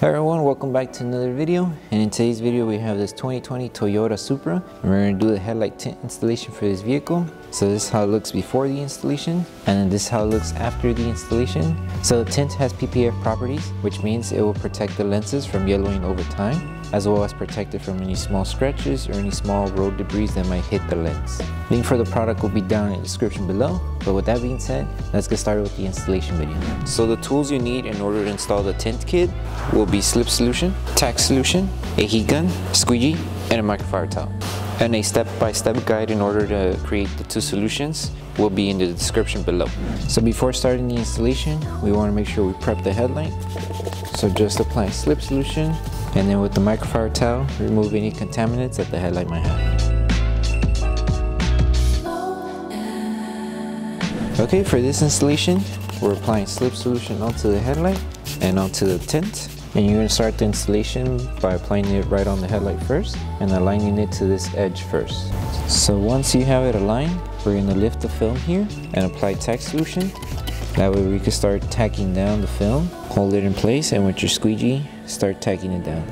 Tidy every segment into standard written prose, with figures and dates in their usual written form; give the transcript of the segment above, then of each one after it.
Hey everyone, welcome back to another video. And in today's video we have this 2020 Toyota Supra. And we're going to do the headlight tint installation for this vehicle. So this is how it looks before the installation, and then this is how it looks after the installation. So the tint has PPF properties, which means it will protect the lenses from yellowing over time, as well as protect it from any small scratches or any small road debris that might hit the lens. Link for the product will be down in the description below. But with that being said, let's get started with the installation video. So the tools you need in order to install the tint kit will be slip solution, tack solution, a heat gun, squeegee, and a microfiber towel. And a step-by-step guide in order to create the two solutions will be in the description below. So before starting the installation, we want to make sure we prep the headlight. So just apply slip solution, and then with the microfiber towel, remove any contaminants that the headlight might have. Okay, for this installation, we're applying slip solution onto the headlight and onto the tint. And you're going to start the installation by applying it right on the headlight first and aligning it to this edge first. So once you have it aligned, we're going to lift the film here and apply tack solution. That way we can start tacking down the film, hold it in place, and with your squeegee, start tacking it down.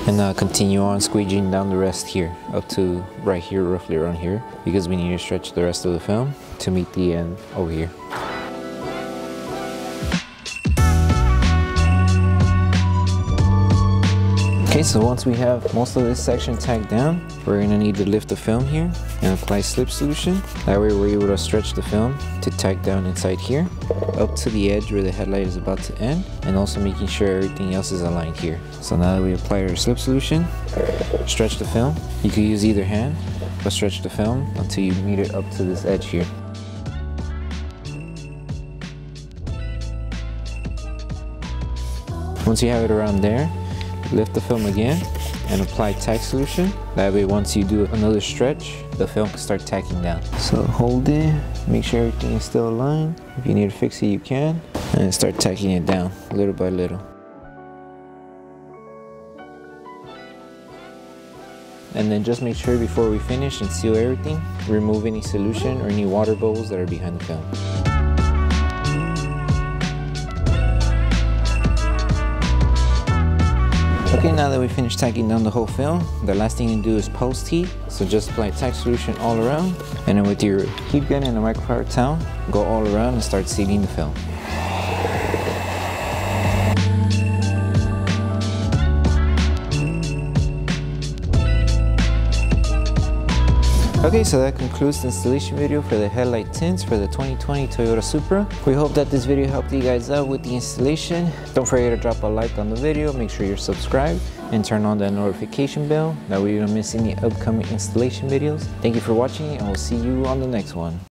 And now continue on squeegeeing down the rest here, up to right here, roughly around here, because we need to stretch the rest of the film to meet the end over here. Okay, so once we have most of this section tacked down, we're going to need to lift the film here and apply slip solution. That way we're able to stretch the film to tack down inside here, up to the edge where the headlight is about to end, and also making sure everything else is aligned here. So now that we apply our slip solution, stretch the film. You can use either hand, but stretch the film until you meet it up to this edge here. Once you have it around there, lift the film again and apply tack solution. That way once you do another stretch, the film can start tacking down. So hold it, make sure everything is still aligned. If you need to fix it, you can. And start tacking it down little by little. And then just make sure before we finish and seal everything, remove any solution or any water bubbles that are behind the film. Okay, now that we finished tacking down the whole film, the last thing to do is post heat. So just apply tack solution all around, and then with your heat gun and a microfiber towel, go all around and start sealing the film. Okay, so that concludes the installation video for the headlight tints for the 2020 Toyota Supra. We hope that this video helped you guys out with the installation. Don't forget to drop a like on the video, make sure you're subscribed, and turn on that notification bell. That way you don't miss any upcoming installation videos. Thank you for watching, and we'll see you on the next one.